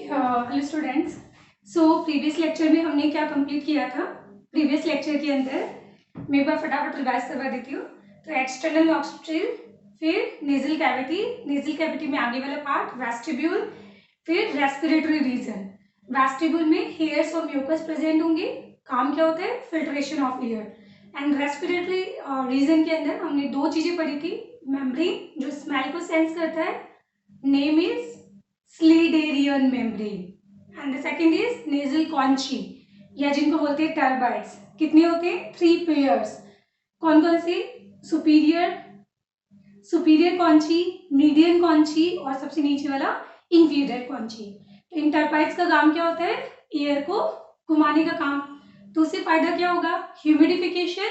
Hello students. Previous lecture में हमने क्या कंप्लीट किया था। प्रीवियस लेक्चर के अंदर मैं एक बार फटाफट रिवाइज करवा देती हूँ। तो एक्सटर्नल नॉस्ट्रिल, फिर नेजल कैविटी में आगे वाला पार्ट वेस्टिब्यूल, फिर रेस्पिरेटरी रीजन। वेस्टिब्यूल में हेयर्स और म्यूकस प्रेजेंट होंगे। काम क्या होता है? Filtration of air. And respiratory reason के अंदर हमने दो चीजें पढ़ी थी। मेम्ब्रेन जो स्मेल को सेंस करता है, name is Schneiderian membrane. And the second is nasal conchae या जिनको बोलते हैं टर्बाइट्स। कितने होते हैं? 3 पेयर्स। कौन कौन से? सुपीरियर कॉन्ची, मीडियन कॉन्ची और सबसे नीचे वाला इंफीरियर कॉन्ची। तो इन टर्बाइट्स का काम क्या होता है? एयर को घुमाने का काम। तो उससे फायदा क्या होगा? ह्यूमिडिफिकेशन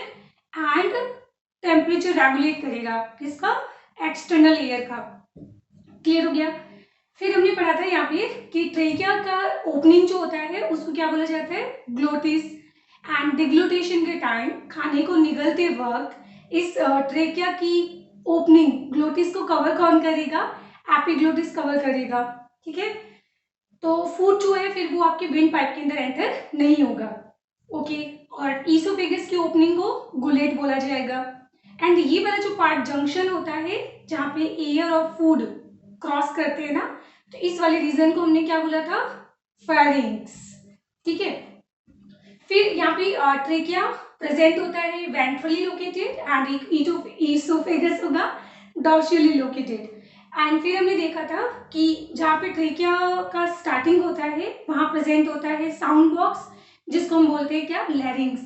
एंड टेम्परेचर रेगुलेट करेगा। किसका? एक्सटर्नल एयर का। क्लियर हो गया? फिर हमने पढ़ा था यहाँ पे कि ट्रेकिया का ओपनिंग जो होता है उसको क्या बोला जाता है? ग्लोटिस। एंड डिग्लूटेशन के टाइम खाने को निगलते वक्त इस ट्रेकिया की ओपनिंग ग्लोटिस को कवर कौन करेगा? एपिग्लोटिस कवर करेगा। ठीक है, तो फूड जो है फिर वो आपके विंड पाइप के अंदर एंटर नहीं होगा। ओके, और ईसोफेगस की ओपनिंग को गुलेट बोला जाएगा। एंड ये वाला जो पार्ट जंक्शन होता है जहाँ पे एयर और फूड क्रॉस करते हैं ना, तो इस वाले रीजन को हमने क्या बोला था? फेरिंक्स। ठीक है, फिर यहाँ पे ट्रेकिया प्रेजेंट होता है वेंट्रली लोकेटेड एंड एक ईसोफेगस होगा डॉर्सली लोकेटेड। एंड फिर हमने देखा था कि जहाँ पे ट्रेकिया का स्टार्टिंग होता है वहां प्रेजेंट होता है साउंड बॉक्स, जिसको हम बोलते हैं क्या? लैरिंग्स,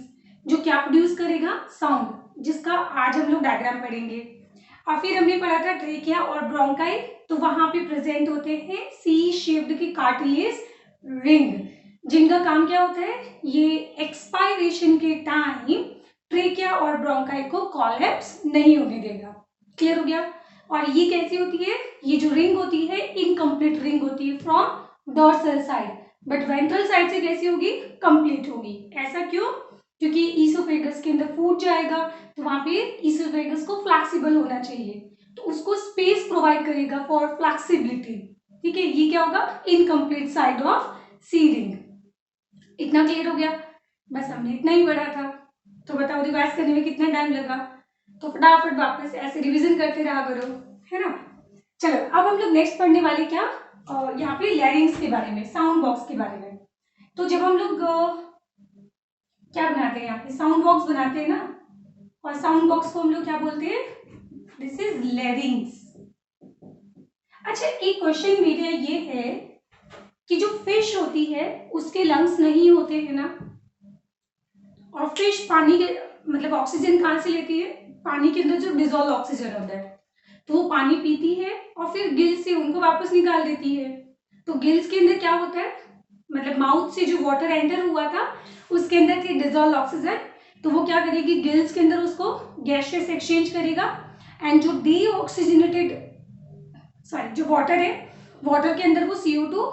जो क्या प्रोड्यूस करेगा? साउंड, जिसका आज हम लोग डायग्राम पढ़ेंगे। और फिर हमने पढ़ा था ट्रेकिया और ब्रोंकाई, तो वहां पे प्रेजेंट होते हैं सी शेप्ड की कार्टिलेज रिंग, जिनका काम क्या होता है? ये एक्सपायरेशन के टाइम ट्रेकिया और ब्रोंकाई को कोलैप्स नहीं होने देगा। क्लियर हो गया? और ये कैसी होती है? ये जो रिंग होती है इनकम्प्लीट रिंग होती है from dorsal side, but ventral side से कैसी होगी? कंप्लीट होगी। ऐसा क्यों? क्योंकि ईसोफेगस के अंदर फूड जाएगा तो वहां पे ईसोफेगस को फ्लेक्सिबल होना चाहिए, तो उसको स्पेस प्रोवाइड करेगा फॉर फ्लेक्सिबिलिटी। ठीक है, ये क्या होगा? Incomplete side of C ring. इतना क्लियर हो गया? बस हमने इतना ही पढ़ा था। तो बताओ रिवाइज करने में कितना टाइम लगा? तो फटाफट वापस ऐसे रिवीजन करते रहा करो, है ना। चलो अब हम लोग नेक्स्ट पढ़ने वाले क्या? यहाँ पे लैरिंग्स के बारे में, साउंड बॉक्स के बारे में। तो जब हम लोग क्या बनाते हैं? यहाँ पे साउंड बॉक्स बनाते हैं ना, और साउंड बॉक्स को हम लोग क्या बोलते हैं? This is लैरिंग्स। अच्छा, एक क्वेश्चन मेरा ये है कि जो फिश होती है उसके लंग्स नहीं होते हैं ना, और फिश पानी के मतलब ऑक्सीजन कहाँ से लेती है? पानी के अंदर जो डिजोल्व ऑक्सीजन होता है, तो वो पानी पीती है और फिर गिल्स से उनको वापस निकाल देती है। तो गिल्स के अंदर क्या होता है? मतलब माउथ से जो वाटर एंटर हुआ था उसके अंदर थी डिजोल्व ऑक्सीजन, तो वो क्या करेगी? गिल्स के अंदर उसको गैसेस एक्सचेंज करेगा, एंड जो डीऑक्सीजनेटेड जो वाटर है, वाटर के अंदर वो CO2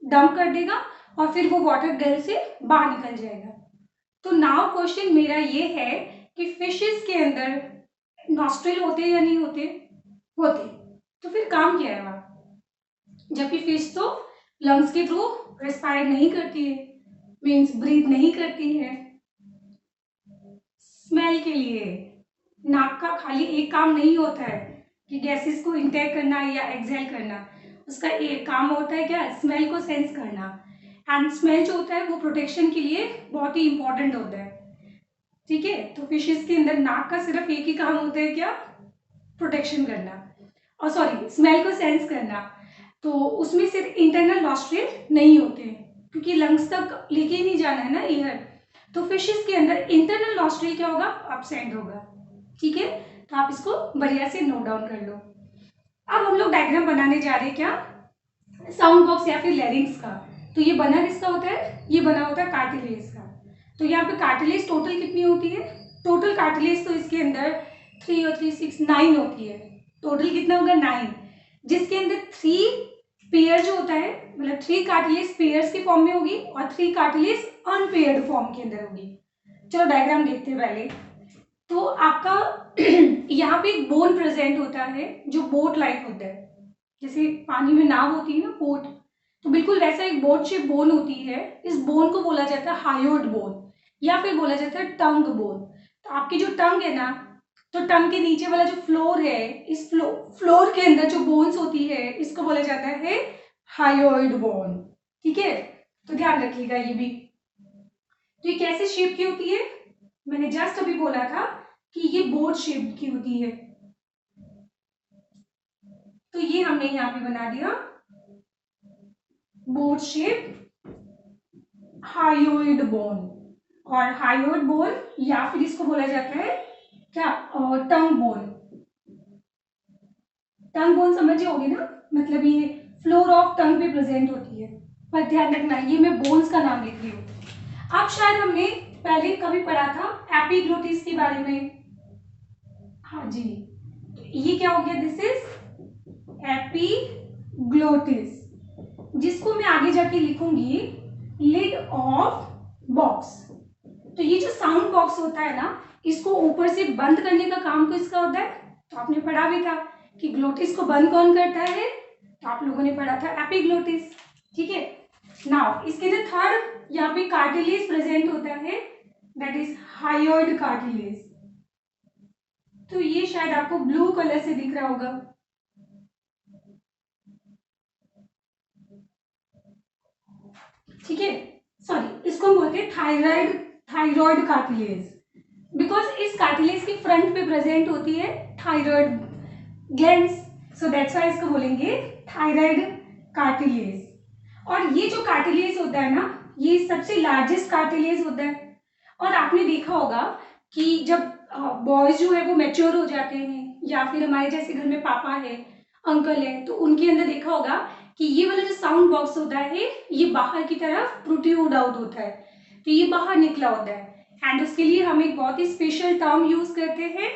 डंप कर देगा और फिर वो वाटर गिल से बाहर निकल जाएगा। तो नाउ क्वेश्चन मेरा ये है कि फिशेस के अंदर नॉस्ट्रिल होते या नहीं होते? होते। तो फिर काम क्या है वहां? जबकि फिश तो लंग्स के थ्रू रेस्पायर नहीं करती है, मीन्स ब्रीथ नहीं करती है। स्मेल के लिए नाक का खाली एक काम नहीं होता है कि गैसेस को इंटेक करना या एक्सहेल करना, उसका एक काम होता है क्या? स्मेल को सेंस करना। एंड स्मेल जो होता है वो प्रोटेक्शन के लिए बहुत ही इंपॉर्टेंट होता है। ठीक है, तो फिशेस के अंदर नाक का सिर्फ एक ही काम होता है क्या? प्रोटेक्शन करना, और सॉरी स्मेल को सेंस करना। तो उसमें सिर्फ इंटरनल नॉस्ट्रिल नहीं होते क्योंकि लंग्स तक लेके ही नहीं जाना है ना एयर। तो फिशेस के अंदर इंटरनल नॉस्ट्रिल क्या होगा? अपसेंट होगा। ठीक है, तो आप इसको बढ़िया से नोट डाउन कर लो। अब हम लोग डायग्राम बनाने जा रहे हैं क्या? साउंड बॉक्स या फिर लैरिंग्स का। तो ये बना किसका होता है? ये बना होता है कार्टिलेज का। तो यहाँ पे कार्टिलेज टोटल कितनी होती है? टोटल कार्टिलेज तो इसके अंदर 3 और 3 6 9 होती है। टोटल कितना होगा? 9, जिसके अंदर 3 पेयर जो होता है, मतलब 3 कार्टिलेज पेयर्स के फॉर्म में होगी और 3 कार्टिलेज अनपेयर्ड फॉर्म के अंदर होगी। चलो डायग्राम देखते हैं पहले। तो आपका यहाँ पे एक बोन प्रेजेंट होता है जो बोट लाइक होता है, जैसे पानी में नाव होती है ना, बोट, तो बिल्कुल वैसा एक बोट शेप बोन होती है, इस बोन को बोला जाता है हायोइड बोन या फिर बोला जाता है टंग बोन। तो आपकी जो टंग है ना, तो टंग के नीचे वाला जो फ्लोर है, इस फ्लोर के अंदर जो बोन्स होती है इसको बोला जाता है हायोइड बोन। ठीक है, तो ध्यान रखिएगा ये भी। तो ये कैसे शेप की होती है, मैंने जस्ट अभी बोला था कि ये बोट शेप की होती है। तो ये हमने यहाँ पे बना दिया बोट शेप हायोइड बोन। और हायोइड बोन या फिर इसको बोला जाता है क्या, टंग बोन। टंग बोन समझे होगी ना, मतलब ये फ्लोर ऑफ टंग पे प्रेजेंट होती है। पर ध्यान रखना ये मैं बोन्स का नाम लिख रही हूँ। अब शायद हमने पहले कभी पढ़ा था एपिग्लोटिस के बारे में। हाँ जी, तो ये क्या हो गया, दिस इज एपिग्लोटिस, जिसको मैं आगे जाके लिखूंगी लिड ऑफ बॉक्स। तो ये जो साउंड बॉक्स होता है ना, इसको ऊपर से बंद करने का काम किसका होता है, तो आपने पढ़ा भी था कि ग्लोटिस को बंद कौन करता है, तो आप लोगों ने पढ़ा था एपिग्लोटिस। ठीक है, नाउ इसके अंदर थर्ड यहाँ पे कार्टिलेज प्रेजेंट होता है, दैट इज हायोइड कार्टिलेज। तो ये शायद आपको ब्लू कलर से दिख रहा होगा। ठीक है, सॉरी इसको हम बोलते हैं थायराइड कार्टिलेज, बिकॉज इस कार्टिलेज के फ्रंट पे प्रेजेंट होती है thyroid glands, so that's why इसको बोलेंगे थायराइड कार्टिलेज। और ये जो कार्टिलेज होता है ना, ये सबसे लार्जेस्ट कार्टिलेज होता है। और आपने देखा होगा कि जब बॉयज जो है वो मैच्योर हो जाते हैं, या फिर हमारे जैसे घर में पापा है, अंकल है, तो उनके अंदर देखा होगा कि ये वाला जो साउंड बॉक्स होता है ये बाहर की तरफ प्रोट्रूड आउट होता है, तो ये बाहर निकला होता है। एंड उसके लिए हम एक बहुत ही स्पेशल टर्म यूज करते हैं,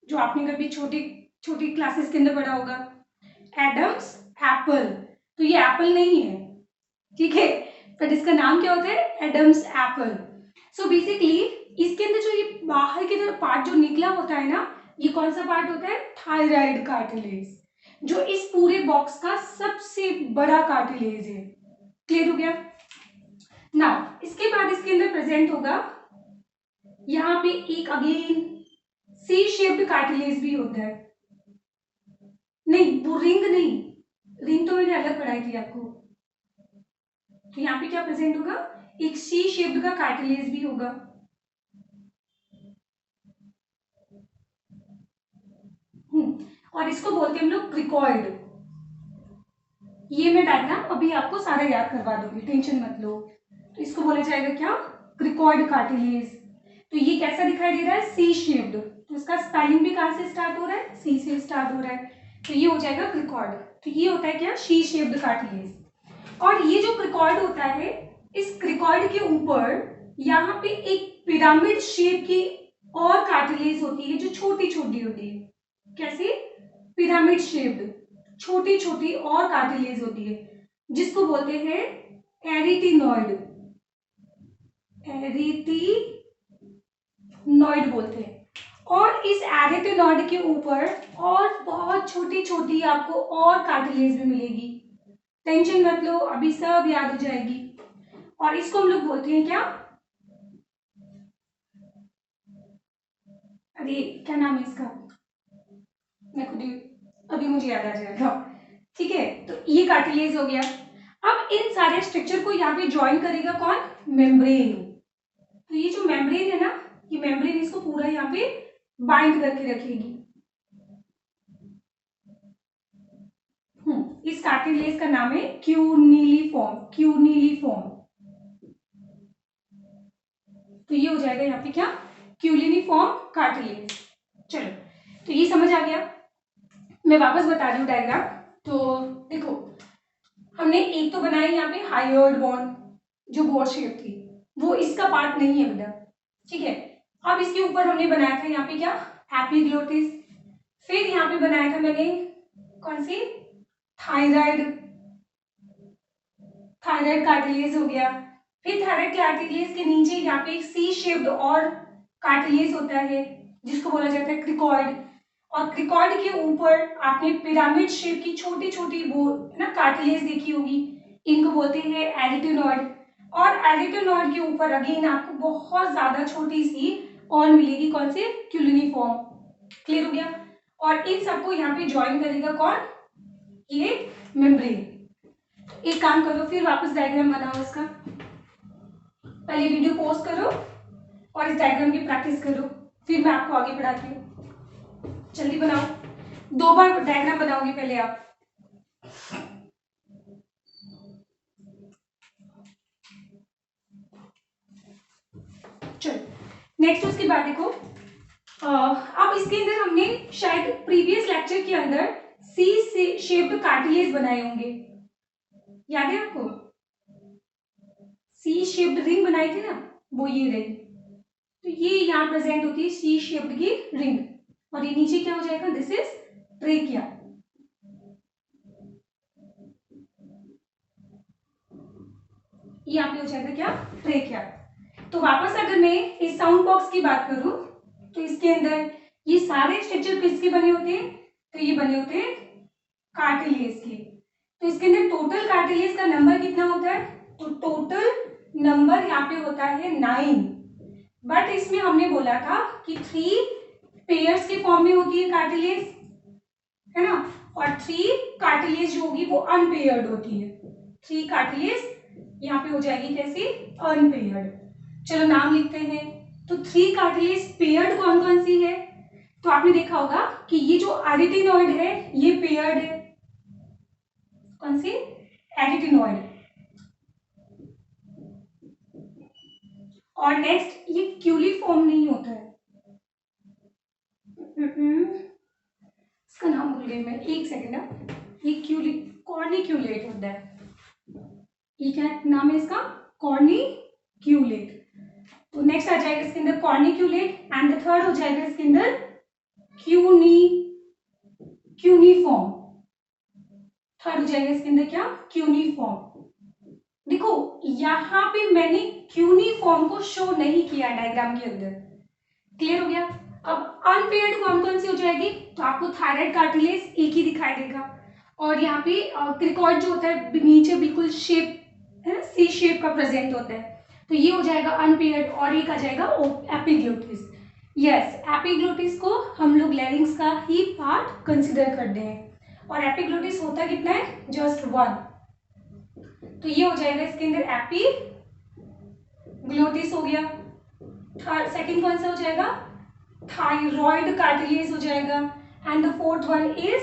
जो आपने कभी छोटी छोटी क्लासेस के अंदर पढ़ा होगा, एडम्स एप्पल। तो ये एप्पल नहीं है, ठीक है, पर इसका नाम क्या होता है, एडम्स एप्पल। सो बेसिकली इसके अंदर जो ये बाहर की तरफ पार्ट जो निकला होता है ना, ये कौन सा पार्ट होता है, थायराइड कार्टिलेज, जो इस पूरे बॉक्स का सबसे बड़ा कार्टिलेज है। क्लियर हो गया। नाउ इसके बाद इसके अंदर प्रेजेंट होगा यहाँ पे एक अगेन सी शेप्ड कार्टिलेज भी होता है। नहीं, वो रिंग नहीं, रिंग तो मैंने अलग पढ़ाई थी आपको। तो यहाँ पे क्या प्रेजेंट होगा, एक सी शेप्ड का कार्टिलेज भी होगा। और इसको बोलते हैं हम लोग क्रिकॉइड। ये मैं डायग्राम अभी आपको सारा याद करवा दूंगी, टेंशन मत लो। तो इसको बोला जाएगा क्या, क्रिकॉइड कार्टिलेज। तो ये कैसा दिखाई दे रहा है, सी शेप्ड। तो इसका स्पेलिंग भी कहां से स्टार्ट हो रहा है, सी से स्टार्ट हो रहा है, तो ये हो जाएगा क्रिकॉइड। तो ये होता है क्या, सी शेप्ड कार्टिलेज। और ये जो क्रिकॉइड होता है, इस क्रिकॉइड के ऊपर यहाँ पे एक पिरामिड शेप की और कार्टिलेज होती है, जो छोटी छोटी होती है। कैसी, पिरामिड शेप्ड छोटी छोटी और कार्टिलेज होती है, जिसको बोलते हैं एरिटिनॉइड। एरिटिनॉइड बोलते हैं। और इस एरिटिनॉइड के ऊपर और बहुत छोटी छोटी आपको और कार्टिलेज भी मिलेगी। टेंशन मत लो, अभी सब याद हो जाएगी। और इसको हम लोग बोलते हैं क्या, अरे क्या नाम है इसका, मैं खुद ही अभी मुझे याद आ जाएगा। ठीक है, तो ये कार्टिलेज हो गया। अब इन सारे स्ट्रक्चर को यहाँ पे ज्वाइन करेगा कौन, मेम्ब्रेन। तो ये जो मेम्ब्रेन है ना, ये मेम्ब्रेन इसको पूरा यहाँ पे बाइंड करके रखेगी। इस कार्टिलेज का नाम है क्यूनिलिफॉर्म, क्यूनिलिफॉर्म। तो ये हो जाएगा यहाँ पे क्या, क्यूलिनिफॉर्म कार्टिलेज। चलो, तो ये समझ आ गया। मैं वापस बता रही हूँ डायग्राम। तो देखो, हमने एक तो बनाया यहाँ पे हायोइड बोन, जो बोट शेप थी, वो इसका पार्ट नहीं है बेटा। ठीक है, अब इसके ऊपर हमने बनाया था यहाँ पे क्या, एपिग्लोटिस। फिर यहाँ पे बनाया था मैंने कौन सी, थायराइड, थायराइड कार्टिलेज हो गया। फिर थायराइड कार्टिलेज के नीचे यहाँ पे एक सी शेप्ड और कार्टिलेज होता है, जिसको बोला जाता है क्रिकॉइड। और क्रिकॉइड के ऊपर आपने पिरामिड शेप की छोटी छोटी वो ना कार्टिलेज देखी होगी, इनको बोलते हैं एरिटिनॉइड। और एरिटिनॉइड के ऊपर अगेन आपको बहुत ज्यादा छोटी सी और मिलेगी, कौन सी, क्यूलिनिफॉर्म। क्लियर हो गया। और इन सबको यहाँ पे ज्वाइन करेगा कौन, ये मेम्ब्रेन। एक काम करो, फिर वापस डायग्राम बनाओ इसका। पहले वीडियो पॉज करो और इस डायग्राम की प्रैक्टिस करो, फिर मैं आपको आगे पढ़ाती हूँ। जल्दी बनाओ, 2 बार डायग्राम बनाओगे पहले आप। चलो नेक्स्ट उसके बाद देखो, अब इसके अंदर हमने शायद प्रीवियस लेक्चर के अंदर सी से शेप्ड कार्टिलेज बनाए होंगे, याद है आपको? सी शेप्ड रिंग बनाई थी ना, वो ये रिंग। तो ये यहाँ प्रेजेंट होती है सी शेप्ड की रिंग, और ये नीचे क्या हो जाएगा, दिस इज ट्रेकिया। ये यहाँ पे हो जाएगा क्या, ट्रेकिया। तो वापस अगर मैं इस साउंड बॉक्स की बात करूं तो इसके अंदर ये सारे स्ट्रक्चर किसके बने होते हैं, तो ये बने होते हैं कार्टिलेज के। तो इसके अंदर टोटल कार्टिलेज का नंबर कितना होता है, तो टोटल नंबर यहाँ पे होता है 9। बट इसमें हमने बोला था कि 3 पेयर्स के फॉर्म में होती है कार्टिलेज, है ना, और 3 कार्टिलेज जो होगी वो अनपेयर्ड होती है। 3 कार्टिलेज यहाँ पे हो जाएगी कैसी, अनपेयर्ड। चलो नाम लिखते हैं। तो 3 कार्टिलेज पेयर्ड कौन कौन सी है, तो आपने देखा होगा कि ये जो एरिटिनॉइड है ये पेयर्ड है, कौन सी, एरिटिनॉइड। और नेक्स्ट ये क्यूलिफॉर्म नहीं होता है, इसका नाम भूल गई मैं, एक सेकेंड ना, ये कॉर्निक्यूलेट होता है। ये क्या नाम है इसका, कॉर्निक्यूलेट। तो नेक्स्ट आ जाएगा इसके अंदर कॉर्निक्यूलेट, एंड द थर्ड हो जाएगा इसके अंदर क्यूनिफॉर्म। थर्ड हो जाएगा इसके अंदर क्या, क्यूनिफॉर्म। देखो यहां पे मैंने क्यूनिफॉर्म को शो नहीं किया डायग्राम के अंदर। क्लियर हो गया। अब अनपेयर्ड कौन कौन सी हो जाएगी, तो आपको थायराइड कार्टिलेज एक ही दिखाई देगा, और यहाँ पे क्रिकॉइड जो होता है नीचे बिल्कुल शेप है ना, सी शेप का प्रेजेंट होता है, तो ये हो जाएगा अनपेयर्ड। और एक आ जाएगा एपिग्लोटिस। यस, एपिग्लोटिस को हम लोग लैरिंग्स का ही पार्ट कंसिडर करते हैं, और एपिग्लोटिस होता कितना है, जस्ट 1। तो ये हो जाएगा इसके अंदर एपिग्लोटिस हो गया। सेकंड कौन सा हो जाएगा, थायरॉइड कार्टिलेज हो जाएगा, and the fourth one is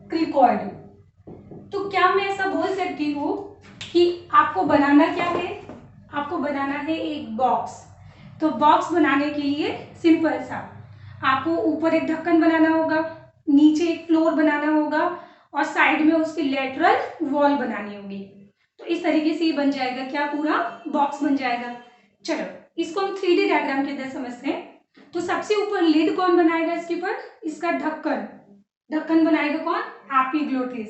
cricoid. तो क्या मैं ऐसा बोल सकती हूँ कि आपको बनाना क्या है, आपको बनाना है एक बॉक्स। तो बॉक्स बनाने के लिए सिंपल सा आपको ऊपर एक ढक्कन बनाना होगा, नीचे एक फ्लोर बनाना होगा, और साइड में उसकी लेटरल वॉल बनानी होगी। तो इस तरीके से ये बन जाएगा क्या, पूरा बॉक्स बन जाएगा। चलो इसको हम 3D डायग्राम के अंदर समझते हैं। तो सबसे ऊपर लिड कौन बनाएगा इसके ऊपर, इसका ढक्कन, ढक्कन बनाएगा कौन, एपिग्लोटिस,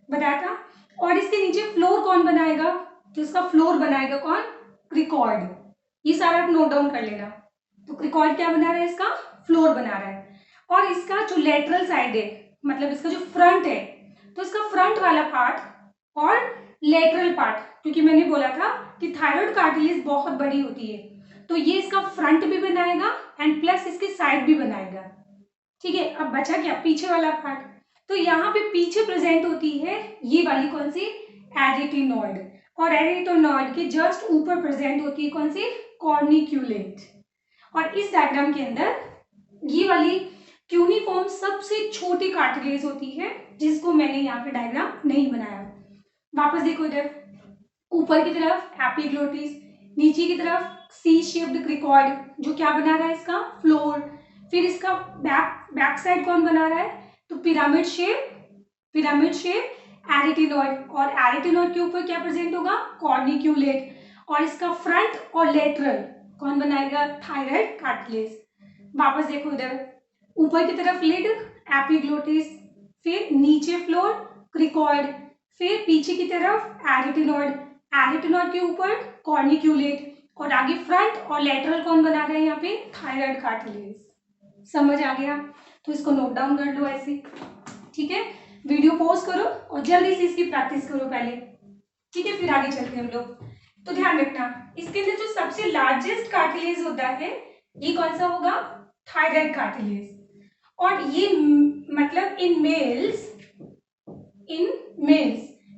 बताया था। और इसके नीचे फ्लोर कौन बनाएगा, तो इसका फ्लोर बनाएगा कौन, क्रिकॉइड। ये सारा आप नोट डाउन कर लेना। तो क्रिकॉइड क्या बना रहा है, इसका फ्लोर बना रहा है। और इसका जो लेटरल साइड है, मतलब इसका जो फ्रंट है, तो इसका फ्रंट वाला पार्ट और लेटरल पार्ट, क्योंकि मैंने बोला था कि थायराइड कार्टिलेज बहुत बड़ी होती है, तो ये इसका फ्रंट भी बनाएगा एंड प्लस इसकी साइड भी बनाएगा। ठीक है, अब बचा क्या, पीछे वाला पार्ट। तो यहाँ पे पीछे प्रेजेंट होती है ये वाली कौन सी, एरिटिनॉइड, और एरिटिनॉइड के जस्ट ऊपर प्रेजेंट होती है कौन सी, कॉर्निक्यूलेट। और इस डायग्राम के अंदर ये वाली क्यूनिफॉर्म सबसे छोटी कार्टिलेज होती है, जिसको मैंने यहाँ पे डायग्राम नहीं बनाया। वापस देखो इधर, ऊपर की तरफ एपिग्लोटिस, नीचे की तरफ सी शेप्ड क्रिकॉइड जो क्या बना रहा है, इसका फ्लोर। फिर इसका बैक साइड कौन बना रहा है, तो पिरामिड शेप एरिटिनॉइड, और एरिटिनॉइड के ऊपर क्या प्रेजेंट होगा, कॉर्निक्यूलेट, और इसका फ्रंट और लेटरल कौन बनाएगा, थायराइड कार्टिलेज। वापस देखो इधर, ऊपर की तरफ लिड एपिग्लोटिस, फिर नीचे फ्लोर क्रिकॉइड, फिर पीछे की तरफ एरिटिनॉइड, एरिटिनॉइड के ऊपर कॉर्निक्यूलेट, और आगे फ्रंट और लेटरल कौन बना रहा है यहाँ पे, थायराइड कार्टिलेज। समझ आ गया, तो इसको नोट डाउन कर लो ऐसे। ठीक है, वीडियो पॉज करो और जल्दी से इसकी प्रैक्टिस करो पहले। ठीक है, फिर आगे चलते हैं हम लोग। तो ध्यान रखना, इसके अंदर जो सबसे लार्जेस्ट कार्टिलेज होता है ये कौन सा होगा? Thyroid cartilage. और ये मतलब इन मेल्स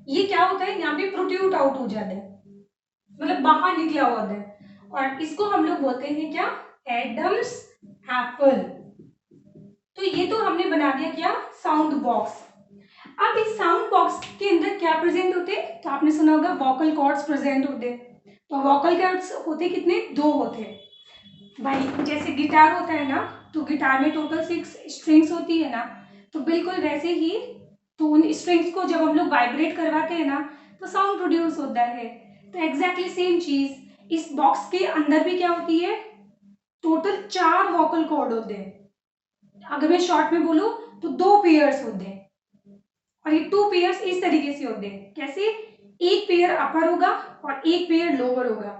ये क्या होता है, यहाँ पे प्रोट्रूड आउट हो जाता है, मतलब बाहर निकला हुआ होता है, और इसको हम लोग बोलते हैं क्या? Adam's apple. तो ये तो हमने बना दिया क्या? Sound box. अब इस साउंड बॉक्स के अंदर क्या प्रेजेंट होते हैं? तो आपने सुना होगा वोकल कॉर्ड्स प्रेजेंट होते हैं। तो वोकल कॉर्ड्स होते कितने? 2 होते हैं भाई। जैसे गिटार होता है ना, तो गिटार में टोटल 6 स्ट्रिंग्स होती है ना, तो बिल्कुल वैसे ही तो उन स्ट्रिंग्स को जब हम लोग वाइब्रेट करवाते हैं ना, तो साउंड प्रोड्यूस होता है। तो एग्जैक्टली सेम चीज इस बॉक्स के अंदर भी क्या होती है? टोटल 4 वोकल कॉर्ड होते हैं। अगर मैं शॉर्ट में बोलूं तो 2 पेयर्स होते हैं, और ये 2 पेयर्स इस तरीके से होते हैं। कैसे? एक पेयर अपर होगा और एक पेयर लोअर होगा,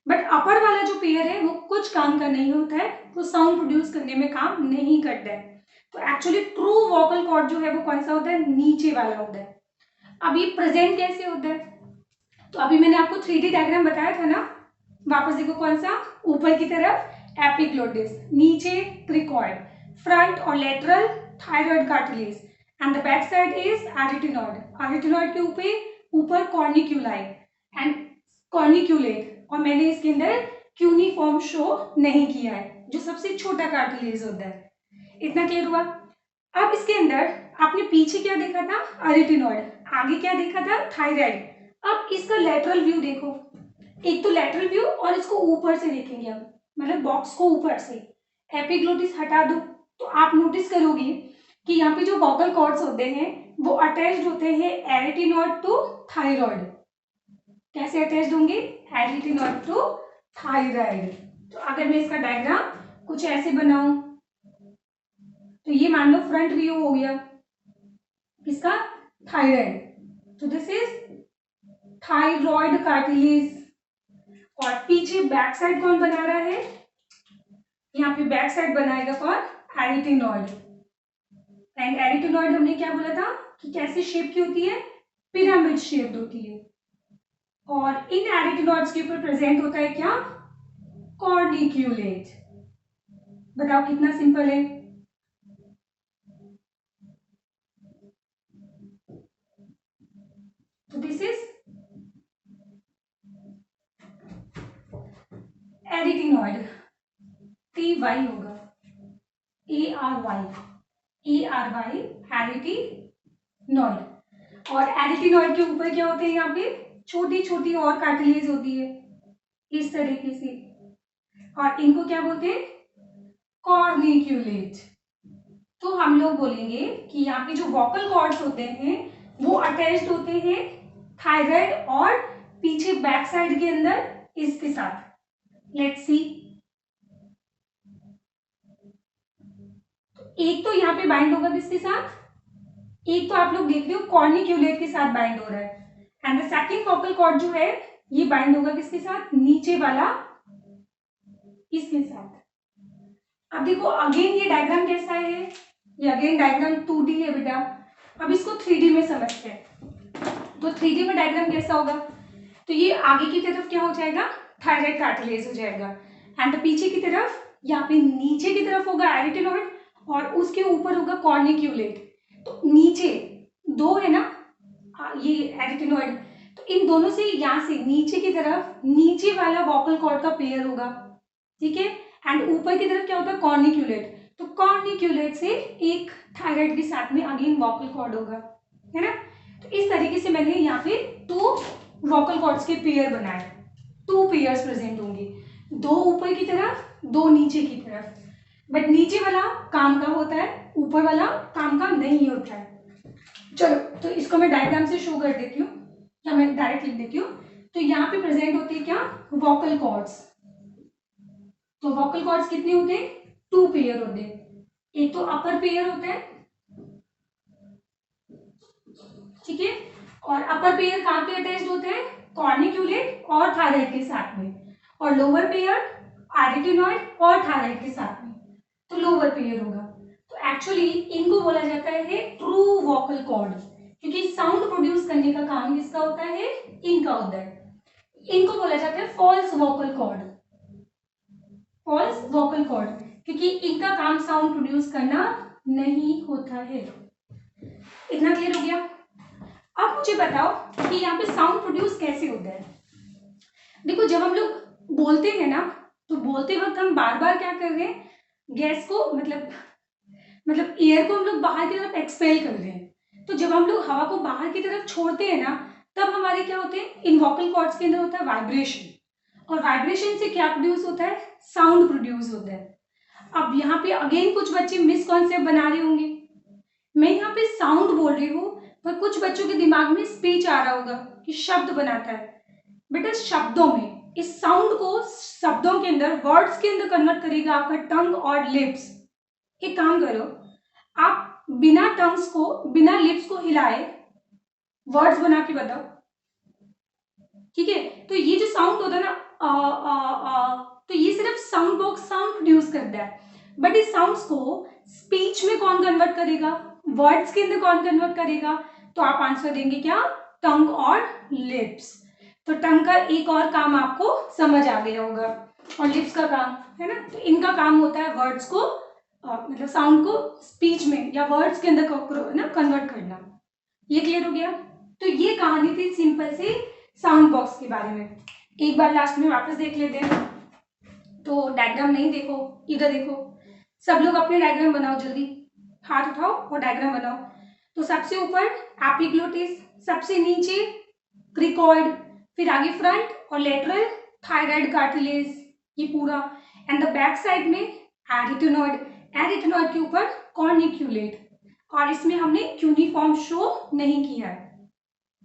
बट अपर वाला जो पेयर है वो कुछ काम का नहीं होता है, वो साउंड प्रोड्यूस करने में काम नहीं करता है। तो एक्चुअली ट्रू वोकल कॉर्ड जो है वो कौन सा होता है? नीचे वाला होता है। अब ये प्रेजेंट कैसे होता है? तो अभी मैंने आपको 3D डायग्राम बताया था ना, वापस देखो कौन सा? ऊपर की तरफ एपिग्लोटिस, नीचे क्रिकॉइड, फ्रंट और lateral thyroid cartilage, and the back side is arytenoid. Arytenoid के ऊपर कॉर्निक्यूलाई एंड कॉर्निक्यूलेट, और मैंने इसके अंदर क्यूनिफॉर्म शो नहीं किया है, जो सबसे छोटा कार्टिलेज होता है। इतना क्लियर हुआ? अब इसके अंदर आपने पीछे क्या देखा था? एरिटिनॉइड। आगे क्या देखा था? थायराइड। अब इसका लेटरल व्यू देखो, एक तो लेटरल व्यू, और इसको ऊपर से देखेंगे हम, मतलब बॉक्स को ऊपर से। एपिग्लोटिस हटा दो तो आप नोटिस करोगे कि यहाँ पे जो वोकल कॉर्ड्स होते हैं वो अटैच्ड होते हैं एरिटिनॉइड टू थायराइड। कैसे अटैच्ड होंगे? एरिटिनॉइड टू थायराइड। तो अगर मैं इसका डायग्राम कुछ ऐसे बनाऊं, तो ये मान लो फ्रंट व्यू हो गया किसका? थायराइड। तो दिस इज थायराइड कार्टिलेज। और पीछे बैक साइड कौन बना रहा है? यहाँ पे बैक साइड बनाएगा कौन? एरिटिनॉइड। एंड एरिटिनॉइड हमने क्या बोला था कि कैसी शेप की होती है? पिरामिड शेप्ड होती है। और इन एरिटिनॉइड्स के ऊपर प्रेजेंट होता है क्या? कॉर्निक्यूलेट। बताओ कितना सिंपल है। तो दिस इज एरिटिनॉइड। TY होगा, ARY एरिटिनॉइड। और एरिटिनॉइड के ऊपर क्या होते हैं? यहाँ पे छोटी छोटी और कार्टिलेज होती है इस तरीके से, और इनको क्या बोलते हैं? कॉर्निक्यूलेट। तो हम लोग बोलेंगे कि यहाँ पे जो वोकल कॉर्ड्स होते हैं वो अटैच्ड होते हैं थायराइड और पीछे बैक साइड के अंदर इसके साथ। लेट्स सी, एक तो यहाँ पे बाइंड होगा किसके साथ? एक तो आप लोग देख रहे हो कॉर्निक्यूलेट के साथ बाइंड हो रहा है, and the second vocal cord जो है ये बाइंड होगा किसके साथ? नीचे वाला इसके साथ। अब देखो अगेन ये डायग्राम कैसा है? ये अगेन डायग्राम 2D है बेटा। अब इसको 3D में समझते हैं। तो 3D में डायग्राम कैसा होगा? तो ये आगे की तरफ क्या हो जाएगा? थायराइड कार्टिलेज हो जाएगा, एंड पीछे की तरफ यहाँ पे नीचे की तरफ होगा एरिटिनॉइड, और उसके ऊपर होगा कॉर्निक्यूलेट। तो नीचे 2 है ना ये एरिटिनॉइड, तो इन दोनों से यहाँ से नीचे की तरफ नीचे वाला वोकल कॉर्ड का पेयर होगा, ठीक है। एंड ऊपर की तरफ क्या होता है? कॉर्निक्यूलेट। तो कॉर्निक्यूलेट से एक थायराइड के साथ में अगेन वोकल कॉर्ड होगा, है ना। तो इस तरीके से मैंने यहाँ पे 2 वोकल कॉर्ड्स के पेयर बनाए। 2 पेयर्स प्रेजेंट होंगे, 2 ऊपर की तरफ, 2 नीचे की तरफ। बट नीचे वाला काम का होता है, ऊपर वाला काम का नहीं होता है। चलो तो इसको मैं डायग्राम से शो कर देती हूँ, या मैं डायरेक्ट लिख देती हूँ। तो यहाँ पे प्रेजेंट होती है क्या? Vocal cords. तो वोकल कॉर्ड्स कितने होते हैं? 2 पेयर होते हैं। एक तो अपर पेयर होता है, ठीक है, और अपर पेयर कहाँ पे अटैच्ड होते हैं? कॉर्निक्यूलेट और थायराइड के साथ में, और लोअर पेयर एरिटिनॉइड और थायराइड के साथ में, तो लोअर पेयर होगा। तो एक्चुअली इनको बोला जाता है ट्रू वोकल कॉर्ड। क्योंकि साउंड प्रोड्यूस करने का काम किसका होता है, इनका होता है। इनको बोला जाता है false vocal cord, false vocal cord, क्योंकि इनका काम साउंड प्रोड्यूस करना नहीं होता है। इतना क्लियर हो गया। अब मुझे बताओ कि यहाँ पे साउंड प्रोड्यूस कैसे होता है। देखो जब हम लोग बोलते हैं ना, तो बोलते वक्त हम बार बार क्या कर रहे हैं, गैस को मतलब एयर को हम लोग बाहर की तरफ एक्सपेल कर रहे हैं। तो जब हम लोग हवा को बाहर की तरफ छोड़ते हैं ना, तब हमारे क्या होते हैं, इन वोकल कॉर्ड्स के अंदर होता है वाइब्रेशन, और वाइब्रेशन से क्या प्रोड्यूस होता है, साउंड प्रोड्यूस होता है। अब यहाँ पे अगेन कुछ बच्चे मिसकॉन्सेप्ट बना रहे होंगे, मैं यहाँ पे साउंड बोल रही हूँ पर कुछ बच्चों के दिमाग में स्पीच आ रहा होगा कि शब्द बनाता है। बेटा शब्दों में, इस साउंड को शब्दों के अंदर, वर्ड्स के अंदर कन्वर्ट करेगा आपका टंग और लिप्स। एक काम करो, आप बिना टंग्स को, बिना लिप्स को हिलाए वर्ड्स बना के बताओ, ठीक है। तो ये जो साउंड होता है ना, तो ये सिर्फ साउंड बॉक्स साउंड प्रोड्यूस करता है, बट इस साउंड्स को स्पीच में कौन कन्वर्ट करेगा, वर्ड्स के अंदर कौन कन्वर्ट करेगा, तो आप आंसर देंगे क्या, टंग और लिप्स। तो टंग का एक और काम आपको समझ आ गया होगा, और लिप्स का काम है ना, तो इनका काम होता है वर्ड्स को मतलब साउंड को स्पीच में या वर्ड्स के अंदर ना कन्वर्ट करना। ये क्लियर हो गया। तो ये कहानी थी सिंपल सी साउंड बॉक्स के बारे में। एक बार लास्ट में वापस देख लेते हैं। तो डायग्राम नहीं देखो, इधर देखो, सब लोग अपने डायग्राम बनाओ, जल्दी हाथ उठाओ और डायग्राम बनाओ। तो सबसे ऊपर एपिग्लोटिस, सबसे नीचे क्रिकॉइड, फिर आगे फ्रंट और लेटरल थायराइड कार्टिलेज, ये पूरा, एंड द बैक साइड में एरिटेनॉइड, एरिटेनॉइड के ऊपर कॉर्निक्यूलेट, और इसमें हमने क्यूनिफॉर्म शो नहीं किया है,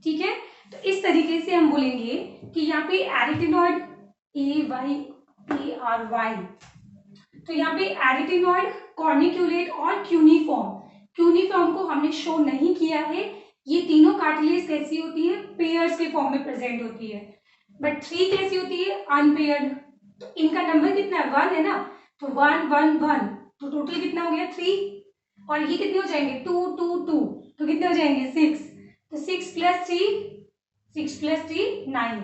ठीक है। तो इस तरीके से हम बोलेंगे कि यहाँ पे एरिटेनॉइड, AYARY, तो यहाँ पे एरिटेनॉइड, कॉर्निक्यूलेट और क्यूनिफॉर्म, क्यूनिफॉर्म को हमने शो नहीं किया है। ये तीनों कार्टिलेज कैसी होती है, पेयर्स के फॉर्म में प्रेजेंट होती है, बट 3 कैसी होती है, अनपेयर्ड। तो इनका नंबर कितना है, 1 है ना, तो 1 1 1, तो टोटल कितना हो गया 3, और ये कितने हो जाएंगे 2 2 2, तो कितने हो जाएंगे 6, तो 6 + 3, 6 + 3 9।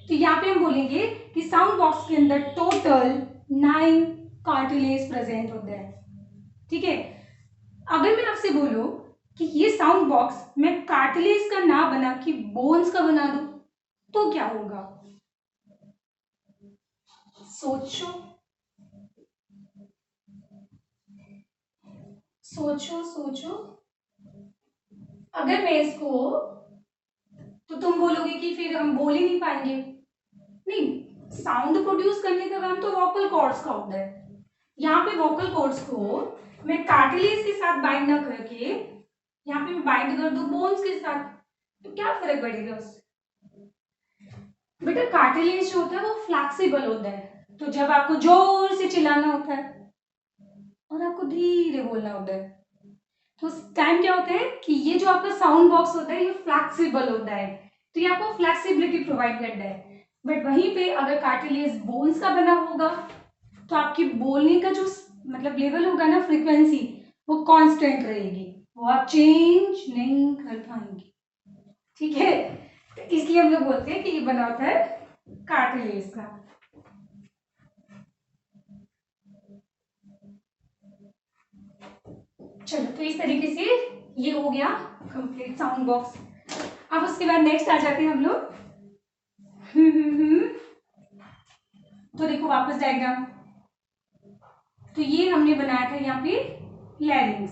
तो यहाँ पे हम बोलेंगे कि साउंड बॉक्स के अंदर टोटल 9 कार्टिलेज प्रेजेंट होते हैं, ठीक है। अगर मैं आपसे बोलूं कि ये साउंड बॉक्स मैं कार्टिलेज का ना बना के बोन्स का बना दूं, तो क्या होगा, सोचो सोचो सोचो। अगर मैं इसको, तो तुम बोलोगे कि फिर हम बोल ही नहीं पाएंगे। नहीं, साउंड प्रोड्यूस करने का काम तो वोकल कॉर्ड्स का होता है। यहाँ पे वोकल कॉर्ड्स को मैं कार्टिलेज के साथ बाइंड ना करके यहाँ पे मैं बाइंड कर दूं बोन्स के साथ, तो क्या फर्क पड़ेगा उससे। बेटा कार्टिलेज जो होता है वो फ्लेक्सिबल होता है, तो जब आपको जोर से चिल्लाना होता है और आपको धीरे बोलना होता है, तो उस टाइम क्या होता है कि ये जो आपका साउंड बॉक्स होता है ये फ्लेक्सिबल होता है, तो ये आपको फ्लेक्सिबिलिटी प्रोवाइड करता है। बट वहीं पे अगर कार्टिलेज बोन्स का बना होगा तो आपकी बोलने का जो मतलब लेवल होगा ना, फ्रीक्वेंसी, वो कांस्टेंट रहेगी, वो आप चेंज नहीं कर पाएंगे, ठीक है। तो इसलिए हम लोग बोलते हैं कि ये बना होता है कार्टिलेज का। चलो, तो इस तरीके से ये हो गया कंप्लीट साउंड बॉक्स। अब उसके बाद नेक्स्ट आ जाते हैं हम लोग। तो देखो वापस डायग्राम, तो ये हमने बनाया था यहाँ पे लैरिंग्स,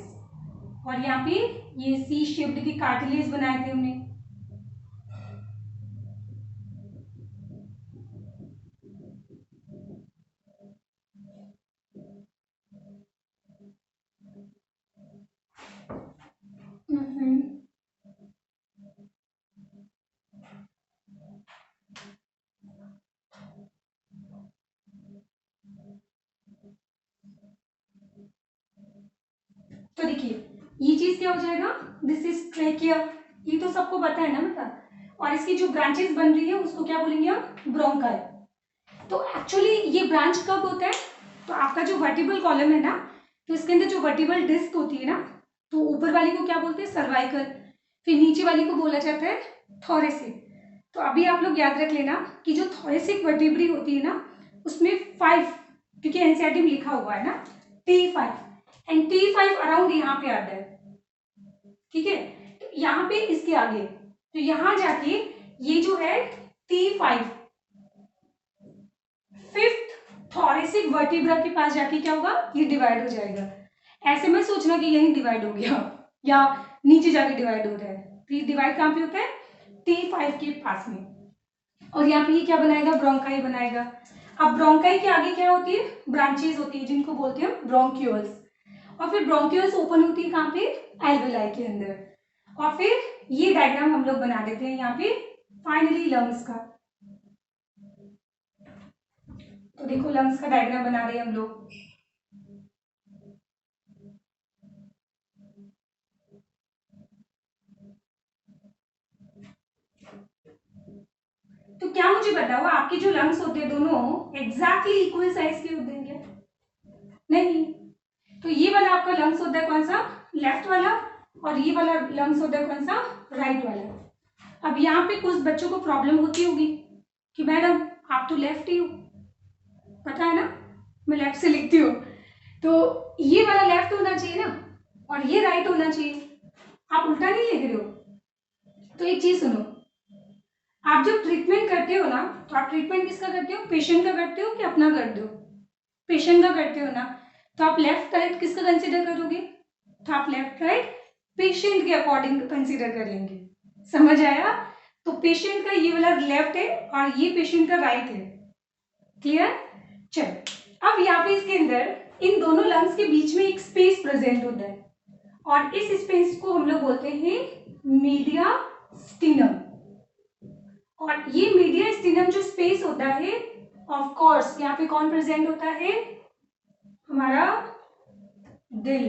और यहाँ पे ये सी शेप्ड की कार्टिलेज बनाए थे हमने। तो देखिए ये चीज क्या हो जाएगा, दिस इज ट्रेकिया, ये तो सबको पता है ना बेटा, और इसकी जो ब्रांचेस बन रही है उसको क्या बोलेंगे हम, ब्रोंकाई। तो एक्चुअली ये ब्रांच कब होता है, तो आपका जो वर्टिबल कॉलम है ना, तो इसके अंदर जो वर्टिबल डिस्क होती है ना, तो ऊपर वाली को क्या बोलते हैं, सर्वाइकल, फिर नीचे वाली को बोला जाता है थोरेसिक। तो अभी आप लोग याद रख लेना कि जो थोरेसिक वर्टिब्री होती है ना उसमें 5, क्योंकि एनसीईआरटी में लिखा हुआ है ना T5, एंड T5 अराउंड यहाँ पे आता है, ठीक है। तो यहाँ पे इसके आगे, तो यहाँ जाके ये जो है T5 फिफ्थ थोरेसिक वर्टिब्रा के पास जाके क्या होगा, ये डिवाइड हो जाएगा। ऐसे में सोचना कि यही डिवाइड हो गया या नीचे जाके डिवाइड हो रहा है, तो ये डिवाइड कहाँ पे होता है T5 के पास में। और यहाँ पे ये क्या बनाएगा, ब्रोंकाई बनाएगा। अब ब्रोंकाई के आगे क्या होती है, ब्रांचेस होती है जिनको बोलते हैं ब्रोंक्यूल्स। और फिर ब्रोंक्यूल्स ओपन होती है कहाँ पे, एल्वेलाई के अंदर। और फिर ये डायग्राम हम लोग बना देते हैं यहाँ पे फाइनली लंग्स का। तो देखो लंग्स का डायग्राम बना रहे हैं हम लोग। तो क्या मुझे बताओ, आपके जो लंग्स होते हैं दोनों एग्जैक्टली इक्वल साइज के होते हैं क्या? नहीं। तो ये वाला आपका लंग्स होता है कौन सा, लेफ्ट वाला, और ये वाला लंग्स होता है कौन सा, राइट वाला। अब यहाँ पे कुछ बच्चों को प्रॉब्लम होती होगी कि मैडम आप तो लेफ्ट ही हो, पता है ना, मैं लेफ्ट से लिखती हूँ, तो ये वाला लेफ्ट होना चाहिए ना और ये राइट होना चाहिए, आप उल्टा नहीं लिख रहे हो। तो एक चीज सुनो, आप जब ट्रीटमेंट करते हो ना, तो आप ट्रीटमेंट किसका करते हो, पेशेंट का करते हो कि अपना करते हो, पेशेंट का करते हो ना, तो आप लेफ्ट राइट किसका कंसीडर करोगे, तो आप लेफ्ट राइट पेशेंट के अकॉर्डिंग कंसीडर करेंगे। समझ आया? तो पेशेंट का ये वाला लेफ्ट है और ये पेशेंट का राइट है। क्लियर? चल अब यहाँ पे इसके अंदर इन दोनों लंग्स के बीच में एक स्पेस प्रेजेंट होता है और इस स्पेस को हम लोग बोलते हैं मीडियास्टिनम। और ये मीडियास्टिनम जो स्पेस होता है, ऑफ कोर्स यहाँ पे कौन प्रेजेंट होता है, हमारा दिल।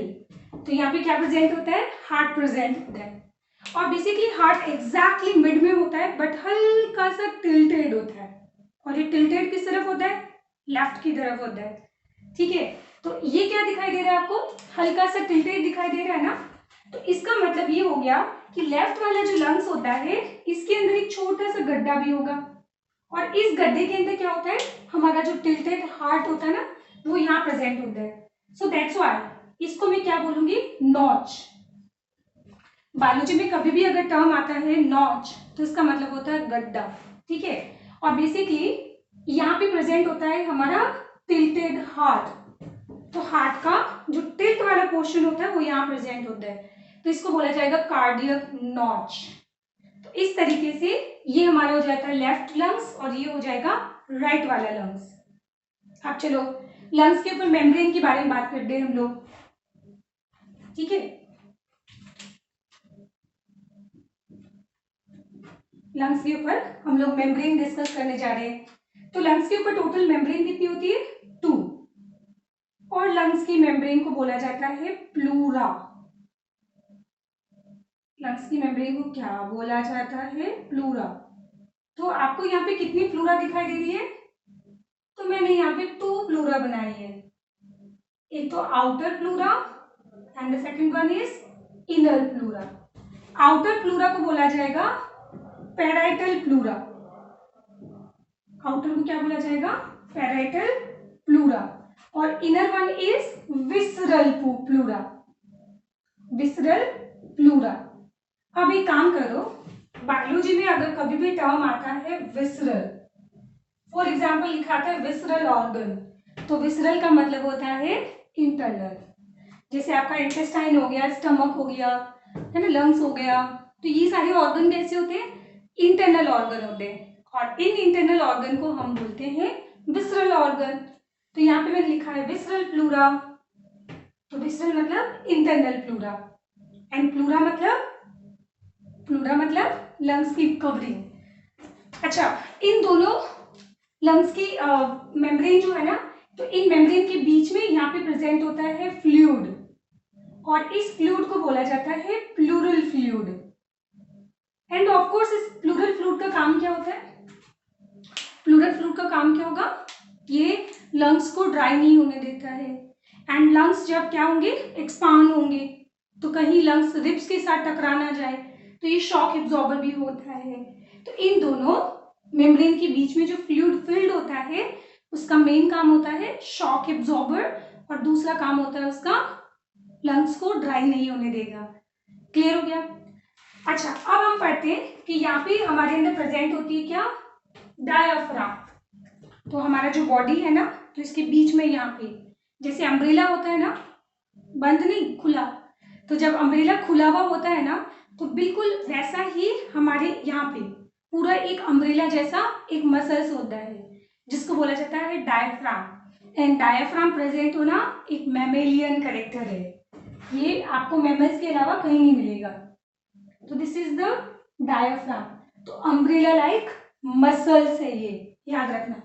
तो यहाँ पे क्या प्रेजेंट होता है, हार्ट प्रेजेंट होता है। और बेसिकली हार्ट एग्जैक्टली मिड में होता है बट हल्का सा टिल्टेड होता है, और ये टिल्टेड किस तरफ होता है, लेफ्ट की तरफ होता है, ठीक है। तो ये क्या दिखाई दे रहा है आपको, हल्का सा टिल्टेड दिखाई दे रहा है ना, तो इसका मतलब ये हो गया कि लेफ्ट वाला जो लंग्स होता है इसके अंदर एक छोटा सा गड्ढा भी होगा, और इस गड्ढे के अंदर क्या होता है, हमारा जो टिल्टेड हार्ट होता है ना वो यहाँ प्रेजेंट होता है। सो दैट्स व्हाई इसको मैं क्या बोलूंगी, नॉच। बायोलॉजी में कभी भी अगर टर्म आता है नॉच तो इसका मतलब होता है गड्ढा, ठीक है। और बेसिकली यहाँ पे प्रेजेंट होता है हमारा टिल्टेड हार्ट, तो हार्ट का जो टिल्ट वाला पोर्शन होता है वो यहाँ प्रेजेंट होता है, तो इसको बोला जाएगा कार्डियक नॉच। तो इस तरीके से ये हमारा हो जाता है लेफ्ट लंग्स और ये हो जाएगा राइट वाला लंग्स। अब चलो लंग्स के ऊपर मेम्ब्रेन के बारे में बात करते हैं हम लोग, ठीक है। लंग्स के ऊपर हम लोग मेम्ब्रेन डिस्कस करने जा रहे हैं। तो लंग्स के ऊपर टोटल मेम्ब्रेन कितनी होती है, 2, और लंग्स की मेम्ब्रेन को बोला जाता है प्लूरा। लंग्स की मेम्ब्रेन को क्या बोला जाता है, प्लूरा। तो आपको यहाँ पे कितनी प्लूरा दिखाई दे रही है, तो मैंने यहाँ पे 2 प्लूरा बनाई है, एक तो outer pleura and the second one is inner pleura. Outer pleura को बोला जाएगा पैराइटल प्लूरा, आउटर को क्या बोला जाएगा, पैराइटल प्लूरा, और inner one is visceral pleura, visceral pleura. अब एक काम करो, बायोलॉजी में अगर कभी भी टर्म आता है विसरल, फॉर एग्जाम्पल लिखा था विसरल ऑर्गन, तो विसरल का मतलब होता है इंटरनल। जैसे आपका इंटेस्टाइन हो गया, स्टमक हो गया, है ना, लंग्स हो गया, तो ये सारे ऑर्गन कैसे होते हैं, इंटरनल ऑर्गन होते हैं, और इन इंटरनल ऑर्गन को हम बोलते हैं विसरल ऑर्गन। तो यहाँ पे मैंने लिखा है विसरल प्लूरा, तो विसरल मतलब इंटरनल प्लूरा, एंड प्लूरा मतलब लंग्स की कवरिंग। अच्छा, इन दोनों लंग्स की मेम्ब्रेन जो है ना, तो इन मेम्ब्रेन के बीच में यहाँ पे प्रेजेंट होता है फ्लूइड, और इस फ्लूइड को बोला जाता है pleural fluid. End of course इस प्लूरल फ्लूइड का काम क्या होता है, प्लूरल फ्लूइड का काम क्या होगा, ये लंग्स को ड्राई नहीं होने देता है, एंड लंग्स जब क्या होंगे, एक्सपांड होंगे, तो कहीं लंग्स रिब्स के साथ टकरा ना जाए, तो ये शॉक एब्जॉर्बर भी होता है। तो इन दोनों मेम्ब्रेन के बीच में जो फ्लूइड फिल्ड होता है उसका मेन काम होता है शॉक एब्जॉर्बर, और दूसरा काम होता है उसका लंग्स को ड्राई नहीं होने देगा। क्लियर हो गया? अच्छा, अब हम पढ़ते हैं कि यहाँ पे हमारे अंदर प्रेजेंट होती है क्या, डायाफ्राम। तो हमारा जो बॉडी है ना, तो इसके बीच में यहाँ पे जैसे अम्ब्रेला होता है ना, बंद नहीं खुला, तो जब अम्ब्रेला खुला हुआ होता है ना तो बिल्कुल वैसा ही हमारे यहाँ पे पूरा एक अम्ब्रेला जैसा एक मसल्स होता है जिसको बोला जाता है डायफ्राम। एंड डायफ्राम प्रेजेंट होना एक मैमेलियन कैरेक्टर है, ये आपको मैमल्स के अलावा कहीं नहीं मिलेगा। तो दिस इज द डायफ्राम। तो अम्ब्रेला लाइक मसल्स है ये, याद रखना।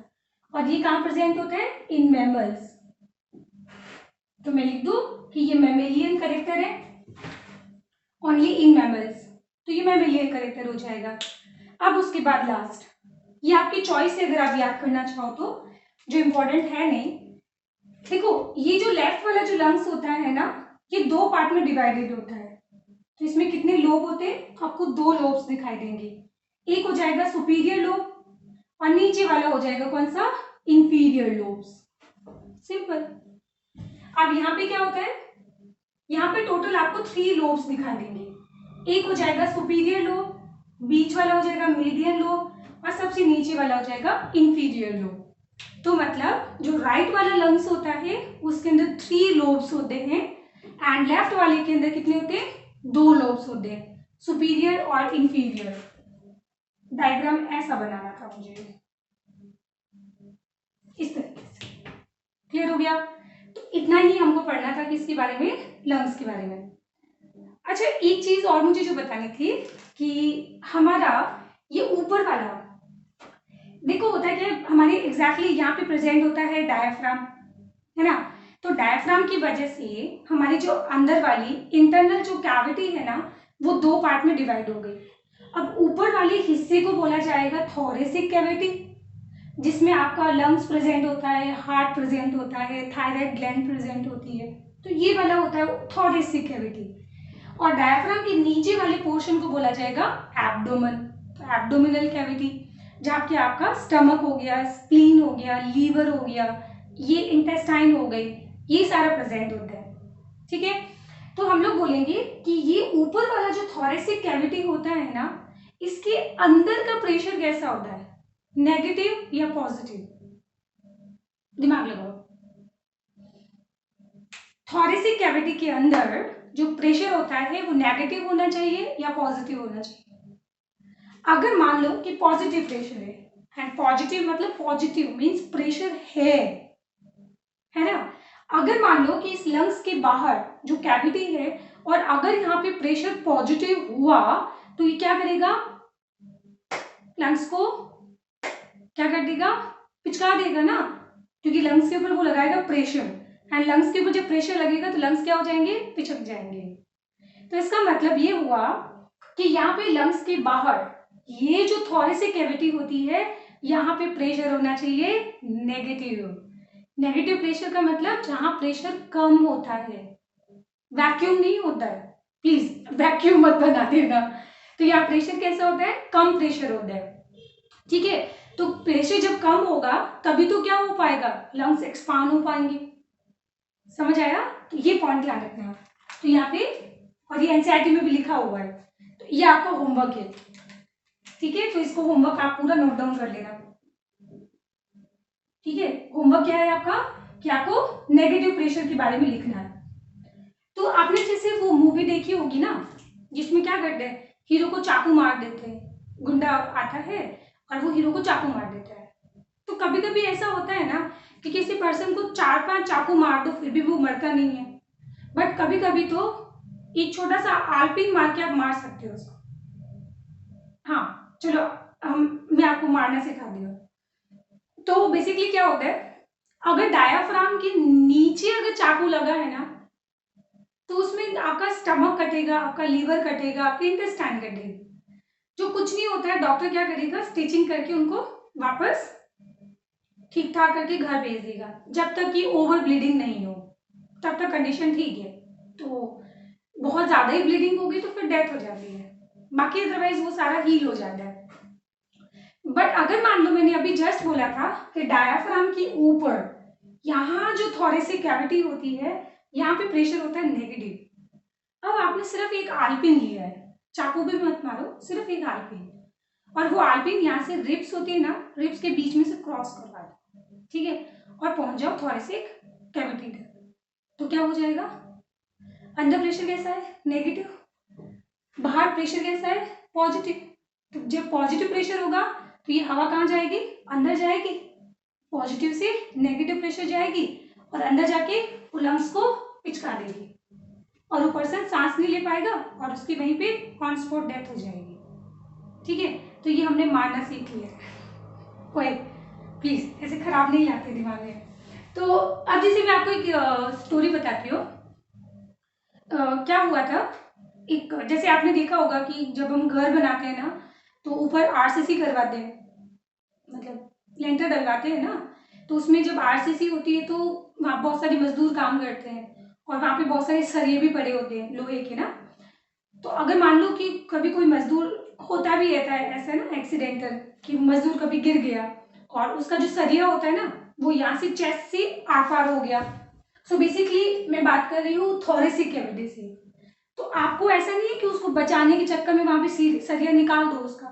और ये कहाँ प्रेजेंट होता है, इन मैमल्स। तो मैं लिख दूं कि ये मैमेलियन कैरेक्टर है ओनली इन मैमल्स, तो ये मैमेलियन कैरेक्टर हो जाएगा। अब उसके बाद लास्ट, ये आपकी चॉइस है अगर आप याद करना चाहो तो, जो इंपॉर्टेंट है नहीं। देखो ये जो लेफ्ट वाला जो लंग्स होता है ना, ये दो पार्ट में डिवाइडेड होता है। तो इसमें कितने लोब होते हैं, आपको दो लोब्स दिखाई देंगे। एक हो जाएगा सुपीरियर लोब और नीचे वाला हो जाएगा कौन सा, इंफीरियर लोब्स। सिंपल। अब यहाँ पे क्या होता है, यहाँ पे टोटल आपको 3 लोब्स दिखाई देंगे। एक हो जाएगा सुपीरियर लोब, बीच वाला हो जाएगा मीडियन लोब और सबसे नीचे वाला हो जाएगा इंफीरियर लोब। तो मतलब जो राइट वाला लंग्स होता है उसके अंदर 3 लोब्स होते हैं एंड लेफ्ट वाले के अंदर कितने होते हैं, 2 लोब्स होते हैं, सुपीरियर और इंफीरियर। डायग्राम ऐसा बनाना था मुझे, इस तरीके से। क्लियर हो गया? तो इतना ही हमको पढ़ना था किसके बारे में, लंग्स के बारे में। अच्छा, एक चीज और मुझे जो बतानी थी कि हमारा ये ऊपर वाला, देखो होता है कि हमारे एग्जैक्टली यहाँ पे प्रेजेंट होता है डायफ्राम, है ना। तो डायफ्राम की वजह से हमारी जो अंदर वाली इंटरनल जो कैविटी है ना, वो 2 पार्ट में डिवाइड हो गई। अब ऊपर वाले हिस्से को बोला जाएगा थोरेसिक कैविटी, जिसमें आपका लंग्स प्रेजेंट होता है, हार्ट प्रेजेंट होता है, थायराइड ग्लैंड प्रेजेंट होती है। तो ये वाला होता है थोरेसिक कैविटी। और डायफ्राम के नीचे वाले पोर्शन को बोला जाएगा एब्डोमेन, तो एब्डोमिनल कैविटी, जहाँ पे आपका स्टमक हो गया, स्प्लीन हो गया, लीवर हो गया, ये इंटेस्टाइन हो गई, ये सारा प्रेजेंट होता है। ठीक है, तो हम लोग बोलेंगे कि ये ऊपर वाला जो थोरेसिक कैविटी होता है ना, इसके अंदर का प्रेशर कैसा होता है, नेगेटिव या पॉजिटिव, दिमाग लगाओ। थोरेसिक कैविटी के अंदर जो प्रेशर होता है वो नेगेटिव होना चाहिए या पॉजिटिव होना चाहिए। अगर मान लो कि पॉजिटिव प्रेशर है, एंड पॉजिटिव मतलब पॉजिटिव मींस प्रेशर है ना। अगर मान लो कि इस लंग्स के बाहर जो कैविटी है और अगर यहाँ पे प्रेशर पॉजिटिव हुआ तो ये क्या करेगा, लंग्स को क्या कर देगा, पिचका देगा ना, क्योंकि लंग्स के ऊपर वो लगाएगा प्रेशर, एंड लंग्स के ऊपर जब प्रेशर लगेगा तो लंग्स क्या हो जाएंगे, पिचक जाएंगे। तो इसका मतलब ये हुआ कि यहाँ पे लंग्स के बाहर ये जो थोरेसिक कैविटी होती है, यहाँ पे प्रेशर होना चाहिए नेगेटिव। नेगेटिव प्रेशर का मतलब जहां प्रेशर कम होता है, वैक्यूम नहीं होता है, प्लीज वैक्यूम मत बना देना। तो यहाँ प्रेशर कैसा होता है, कम प्रेशर होता है। ठीक है, तो प्रेशर जब कम होगा तभी तो क्या हो पाएगा, लंग्स एक्सपांड हो पाएंगे। समझ आया? तो ये पॉइंट ध्यान रखना। तो यहाँ पे, और ये एनसीईआरटी में भी लिखा हुआ है, तो ये आपका होमवर्क है। ठीक है, तो इसको होमवर्क आप पूरा नोट डाउन कर लेना। ठीक है, होमवर्क क्या है आपका, कि आपको नेगेटिव प्रेशर के बारे में लिखना है। तो आपने जैसे वो मूवी देखी होगी ना, जिसमें क्या करते हैं, हीरो को चाकू मार देते हैं, गुंडा आता है और वो हीरो को चाकू मार देता है। तो कभी कभी ऐसा होता है ना कि किसी पर्सन को 4-5 चाकू मार दो फिर भी वो मरता नहीं है, बट कभी कभी तो एक छोटा सा आलपिन मार के आप मार सकते हो उसको। हाँ चलो, मैं आपको मारना सिखा दी हूँ। तो बेसिकली क्या होता है, अगर डायाफ्राम के नीचे अगर चाकू लगा है ना, तो उसमें आपका स्टमक कटेगा, आपका लीवर कटेगा, आपके इंटेस्टाइन कटेगा। जो कुछ नहीं होता है, डॉक्टर क्या करेगा, स्टिचिंग करके उनको वापस ठीक ठाक करके घर भेज देगा। जब तक कि ओवर ब्लीडिंग नहीं हो तब तक कंडीशन ठीक है। तो बहुत ज्यादा ही ब्लीडिंग होगी तो फिर डेथ हो जाती है, बाकी अदरवाइज वो सारा हील हो जाता है। बट अगर मान लो मैंने अभी जस्ट बोला था कि डायाफ्राम के ऊपर यहाँ जो थोरेसिक कैविटी होती है, यहाँ पे प्रेशर होता है नेगेटिव। अब आपने सिर्फ एक आलपिन लिया है, चाकू भी मत मारो, सिर्फ एक आलपिन, और वो आलपिन यहाँ से रिब्स होती है ना, रिब्स के बीच में से क्रॉस करवा दो, ठीक है, और पहुंच जाओ थोरेसिक कैविटी तक। तो क्या हो जाएगा, अंदर प्रेशर कैसा है, नेगेटिव, बाहर प्रेशर कैसा है, पॉजिटिव। तो जब पॉजिटिव प्रेशर होगा तो ये हवा कहाँ जाएगी, अंदर जाएगी, पॉजिटिव से नेगेटिव प्रेशर जाएगी और अंदर जाके वो लंग्स को पिचका देगी और वो पर्सन सांस नहीं ले पाएगा और उसकी वहीं पे ऑन स्पॉट डेथ हो जाएगी। ठीक है, तो ये हमने मारना सीख लिया। कोई प्लीज ऐसे खराब नहीं आते दिमाग में। तो अब जैसे मैं आपको एक स्टोरी बताती हूँ। क्या हुआ था, एक जैसे आपने देखा होगा कि जब हम घर बनाते हैं ना तो ऊपर आरसीसी करवाते हैं, मतलब लेंटर डलवाते हैं ना, तो उसमें जब आरसीसी होती है तो वहाँ बहुत सारे मजदूर काम करते हैं और वहाँ पे बहुत सारे सरिये भी पड़े होते हैं लोहे के ना। तो अगर मान लो कि कभी कोई मजदूर, होता भी रहता है ऐसा ना एक्सीडेंटल, कि मजदूर कभी गिर गया और उसका जो सरिया होता है ना वो यहाँ से चेस्ट से आर पार हो गया। सो बेसिकली मैं बात कर रही हूँ थोरेसिक कैविटी से। तो आपको ऐसा नहीं है कि उसको बचाने के चक्कर में वहां पे सरिया निकाल दो उसका,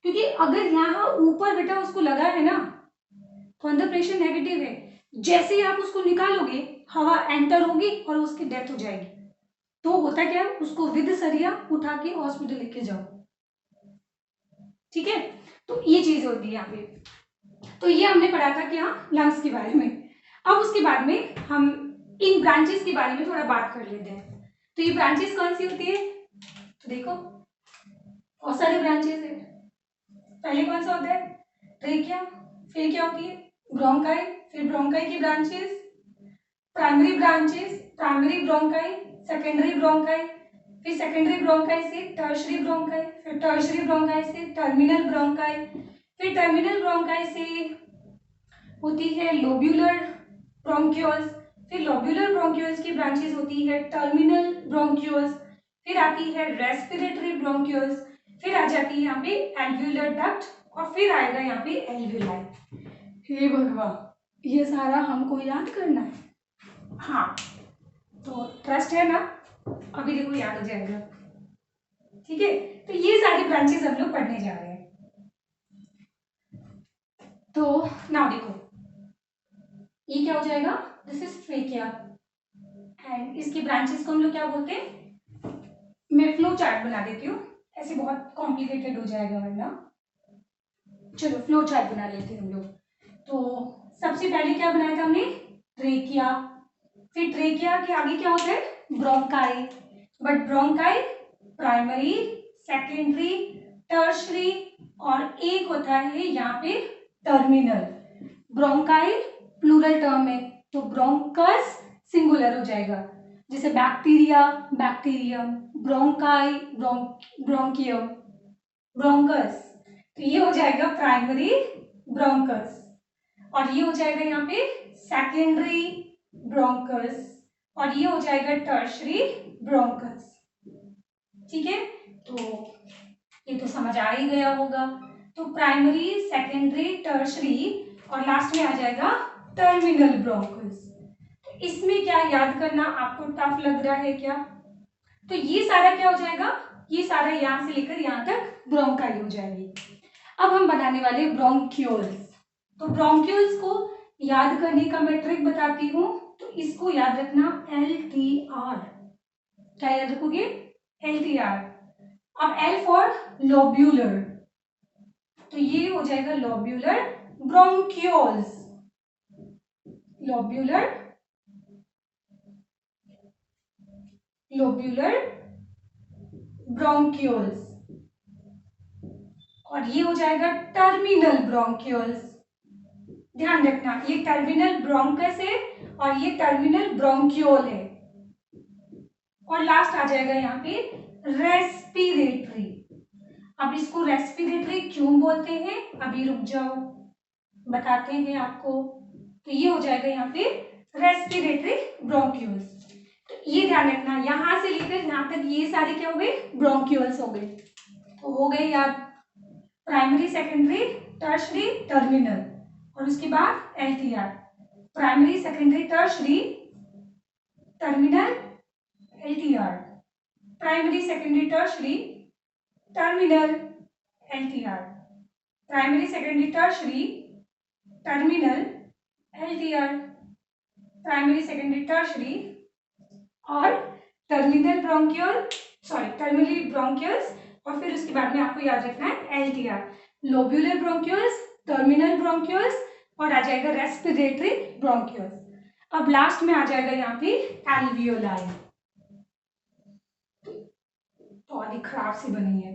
क्योंकि अगर यहाँ ऊपर बेटा उसको लगा है ना तो अंदर प्रेशर नेगेटिव है, जैसे ही आप उसको निकालोगे हवा एंटर होगी और उसकी डेथ हो जाएगी। तो होता क्या है, उसको विद सरिया उठा के हॉस्पिटल लेके जाओ। ठीक है, तो ये चीज होती है यहाँ पे। तो ये हमने पढ़ा था कि हाँ लंग्स के बारे में। अब उसके बाद में हम इन ब्रांचेस के बारे में थोड़ा बात कर लेते हैं। तो ये ब्रांचेस कौन सी होती है, तो देखो बहुत सारे ब्रांचेस है। पहले कौन सा होता है, ट्रेकिया, फिर क्या होती है ब्रोंकाई, फिर ब्रोंकाई की branches, primary branches, primary bronchi, secondary bronchi, फिर सेकेंडरी ब्रोंकाई से टर्शरी ब्रोंकाई, फिर टर्शरी ब्रोंकाई से टर्मिनल ब्रोंकाई, फिर टर्मिनल ब्रोंकाई से होती है लोब्यूलर ब्रोंक्यूल्स, फिर लोब्यूलर ब्रोंक्यूल्स की ब्रांचेस होती है टर्मिनल ब्रोंक्यूल्स, फिर आती है रेस्पिरेटरी ब्रोंक्यूल्स, फिर आ जाती है यहाँ पे एल्व्यूलर डक्ट और फिर आएगा यहाँ पे एल्व्यूलाई। हे भगवान, ये सारा हमको याद करना है। हाँ, तो ट्रस्ट है ना, अभी देखो याद हो जाएगा। ठीक है, तो ये सारी ब्रांचेस हम लोग पढ़ने जा रहे हैं। तो नाउ देखो ये क्या हो जाएगा, दिस इज ट्रेकिया एंड इसकी ब्रांचेस को हम लोग क्या बोलते हैं, मैं फ्लो चार्ट बना देती हूँ, ऐसे बहुत कॉम्प्लिकेटेड हो जाएगा वरना। चलो फ्लो चार्ट बना लेते हैं हम लोग। तो सबसे पहले क्या बनाया था हमने, ट्रेकिया, फिर ट्रेकिया के आगे क्या होता है, bronchi, but bronchi primary, secondary, tertiary और एक होता है यहाँ पे टर्मिनल। ब्रोंकाई प्लूरल टर्म है तो ब्रोंकस सिंगुलर हो जाएगा, जैसे बैक्टीरिया बैक्टीरियम, ब्रोंकाई ब्रोंकियम, ब्रोंकस, तो ये हो जाएगा प्राइमरी ब्रोंकस और ये हो जाएगा यहाँ पे सेकेंडरी ब्रोंकस और ये हो जाएगा टर्शरी ब्रोंकस। ठीक है, तो ये तो समझ आ ही गया होगा। तो प्राइमरी, सेकेंडरी, टर्शरी और लास्ट में आ जाएगा टर्मिनल ब्रोंकस। तो इसमें क्या याद करना आपको टफ लग रहा है क्या, तो ये सारा क्या हो जाएगा, ये सारा यहां से लेकर यहां तक ब्रोंकाई हो जाएगी। अब हम बनाने वाले ब्रोंक्यूल्स। तो ब्रोंक्यूल्स को याद करने का मैं ट्रिक बताती हूँ, तो इसको याद रखना LTR। क्या याद रखोगे, LTR। अब L फॉर लोब्यूलर, तो ये हो जाएगा लोब्यूलर ब्रोंक्यूल्स, लोब्यूलर ब्रोंक्यूल्स और ये हो जाएगा टर्मिनल ब्रोंक्यूल्स। ध्यान रखना ये टर्मिनल ब्रोंकस है और ये टर्मिनल ब्रोंक्यूल है और लास्ट आ जाएगा यहाँ पे रेस्पिरेटरी। अब इसको रेस्पिरेटरी क्यों बोलते हैं, अभी रुक जाओ बताते हैं आपको। तो ये हो जाएगा यहाँ पे रेस्पिरेटरी ब्रोंक्यूल्स। तो ये ध्यान रखना, यहां से लेकर यहां तक ये सारे क्या हो गए, ब्रोंक्यूल्स हो गए। तो हो गई याद, प्राइमरी सेकेंडरी टर्शरी टर्मिनल, और उसके बाद LTR, primary secondary tertiary terminal LTR, primary secondary tertiary terminal LTR, primary secondary tertiary terminal LTR, primary secondary tertiary और टर्मिनल ब्रोंकियल, टर्मिनली ब्रोंकियल्स, और फिर उसके बाद में आपको याद रखना है LTR, lobular bronchioles, terminal bronchioles, और आ जाएगा रेस्पिरेटरी ब्रोंकियल्स। अब लास्ट में आ जाएगा यहाँ पे एल्वियोलाई, तो आदि खराब सी बनी है,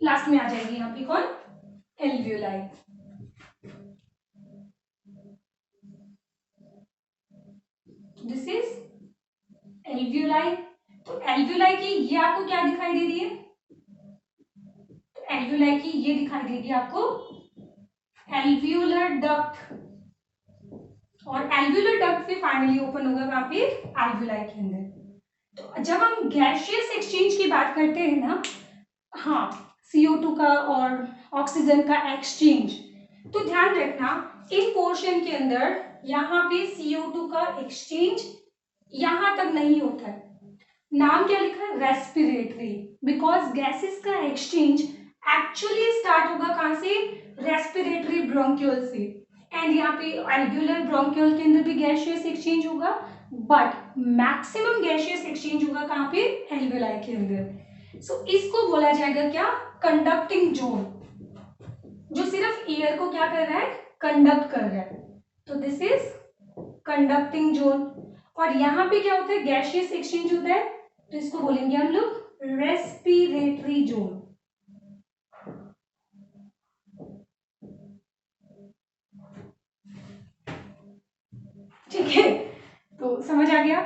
लास्ट में आ जाएगी यहाँ पे कौन, एल्वियोलाई। This is alveoli. तो एल्वियोलाई की ये आपको क्या दिखाई दे रही है, तो एल्वियोलाई की ये दिखाई देगी आपको एल्वियोलर डक्ट, और एल्वियोलर डक्ट से फाइनली ओपन होगा कहाँ पे, एल्वियोलाई के अंदर। तो जब हम गैसियस एक्सचेंज की बात करते हैं ना, हाँ, CO2 का और ऑक्सीजन का एक्सचेंज, तो ध्यान रखना इन पोर्शन के अंदर यहाँ पे CO2 का एक्सचेंज यहां तक नहीं होता है। नाम क्या लिखा है, रेस्पिरेटरी, बिकॉज गैसेस का एक्सचेंज एक्चुअली स्टार्ट होगा कहां से, रेस्पिरेटरी ब्रोंक्यूल से, एंड यहाँ पे एल्वियोलर ब्रोंक्यूल के अंदर भी गैसियस एक्सचेंज होगा, बट मैक्सिमम गैसियस एक्सचेंज होगा कहां पे, एल्वियोलाई के अंदर। सो इसको बोला जाएगा क्या, कंडक्टिंग जोन, जो सिर्फ एयर को क्या कर रहा है, कंडक्ट कर रहा है, तो दिस इज कंडक्टिंग जोन। और यहाँ पे क्या होता है, गैसियस एक्सचेंज होता है, तो इसको बोलेंगे हम लोग रेस्पिरेटरी जोन। ठीक है, तो समझ आ गया।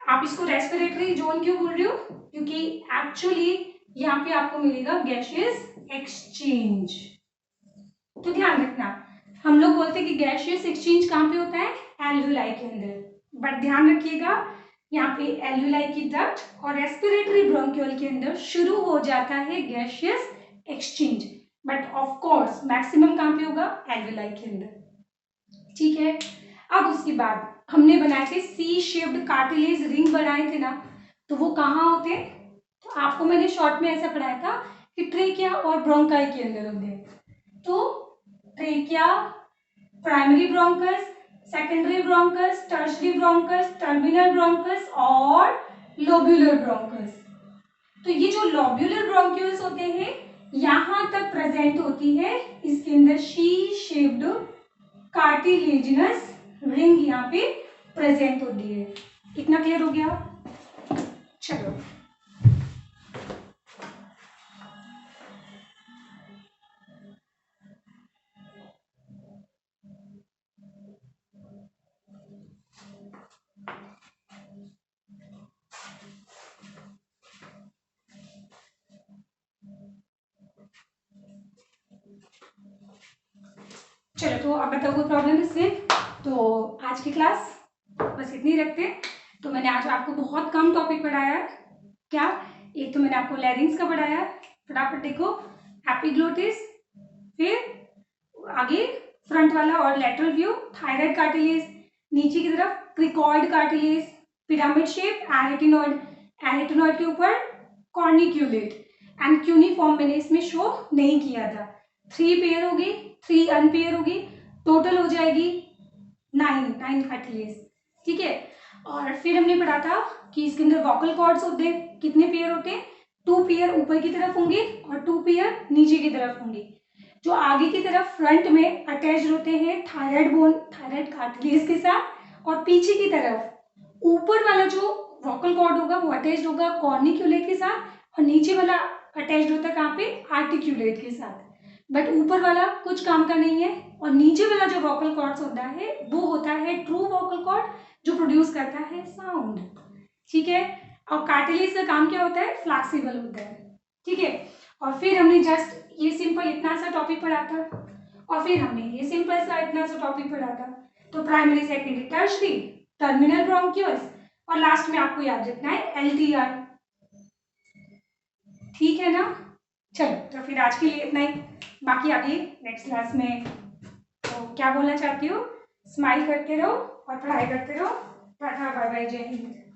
आप इसको रेस्पिरेटरी जोन क्यों बोल रहे हो, क्योंकि एक्चुअली यहाँ पे आपको मिलेगा गैसियस एक्सचेंज। तो ध्यान रखना, हम लोग बोलते हैं कि गैसियस एक्सचेंज कहाँ पे होता है, एल्वियोलाई के अंदर, बट ध्यान रखिएगा यहाँ पे एल्वियोलाई की डक्ट और रेस्पिरेटरी ब्रोंक्यूल के अंदर शुरू हो जाता है gaseous exchange, but of course maximum कहाँ पे होगा, एल्वियोलाई के अंदर। ठीक है, अब उसके बाद हमने बनाए थे सी शेप्ड कार्टिलेज रिंग बनाए थे ना, तो वो कहाँ होते हैं, तो आपको मैंने शॉर्ट में ऐसा पढ़ाया था कि ट्रेकिया और ब्रोंकाई के अंदर होते हैं। तो trachea, primary bronchus, secondary bronchus, tertiary bronchus, terminal bronchus और लोब्यूलर ब्रोंकस। तो ये जो लोब्यूलर ब्रोंक्यूल्स होते हैं यहां तक प्रेजेंट होती है, इसके अंदर सी शेप्ड कार्टिलेजिनस रिंग यहाँ पे प्रेजेंट होती है। इतना क्लियर हो गया, चलो चलो, तो अब बताओ कोई प्रॉब्लम इसमें। तो आज की क्लास बस इतनी रखते हैं। तो मैंने आज आपको बहुत कम टॉपिक पढ़ाया है, क्या, एक तो मैंने आपको लैरिंग्स का पढ़ाया, फटाफट देखो, एपिग्लोटिस, फिर आगे फ्रंट वाला और लेटरल व्यू, थायराइड कार्टिलेज, नीचे की तरफ cricoid cartilage, pyramid shape, arytenoid, arytenoid के ऊपर कॉर्निक्यूलेट, एंड क्यूनिफॉर्म मैंने इसमें शो नहीं किया था। 3 पेयर होगी, 3 अनपेयर होगी, टोटल हो जाएगी 9 कार्टिलेज। ठीक है, और फिर हमने पढ़ा था कि इसके अंदर वोकल कॉर्ड्स होते हैं, कितने पेयर होते हैं, 2 पेयर ऊपर की तरफ होंगे और 2 पेयर नीचे की तरफ होंगे। जो आगे की तरफ फ्रंट में अटैच होते हैं थायराइड बोन, थायराइड कार्टिलेज के साथ, और पीछे की तरफ ऊपर वाला जो वोकल कॉर्ड होगा वो अटैच होगा कॉर्निक्यूलेट के साथ, और नीचे वाला अटैच होता है कहाँ पे, आर्टिक्यूलेट के साथ। बट ऊपर वाला कुछ काम का नहीं है, और नीचे वाला जो वोकल कॉर्ड्स होता है वो होता है ट्रू वोकल कॉर्ड, जो प्रोड्यूस करता है साउंड। ठीक है, और कार्टिलेज का काम क्या होता है, फ्लेक्सिबल होता है। ठीक है, और फिर हमने जस्ट ये सिंपल इतना सा टॉपिक पढ़ा था, और फिर हमने ये सिंपल सा इतना सा टॉपिक पढ़ा था। तो primary, secondary, tertiary, terminal bronchioles, और लास्ट में आपको याद रखना है LTR। ठीक है ना, चलो तो फिर आज के लिए इतना ही, बाकी आगे नेक्स्ट क्लास में तो क्या बोलना चाहती हूँ, स्माइल करते रहो और पढ़ाई करते रहो। टाटा बाय बाय, जय हिंद।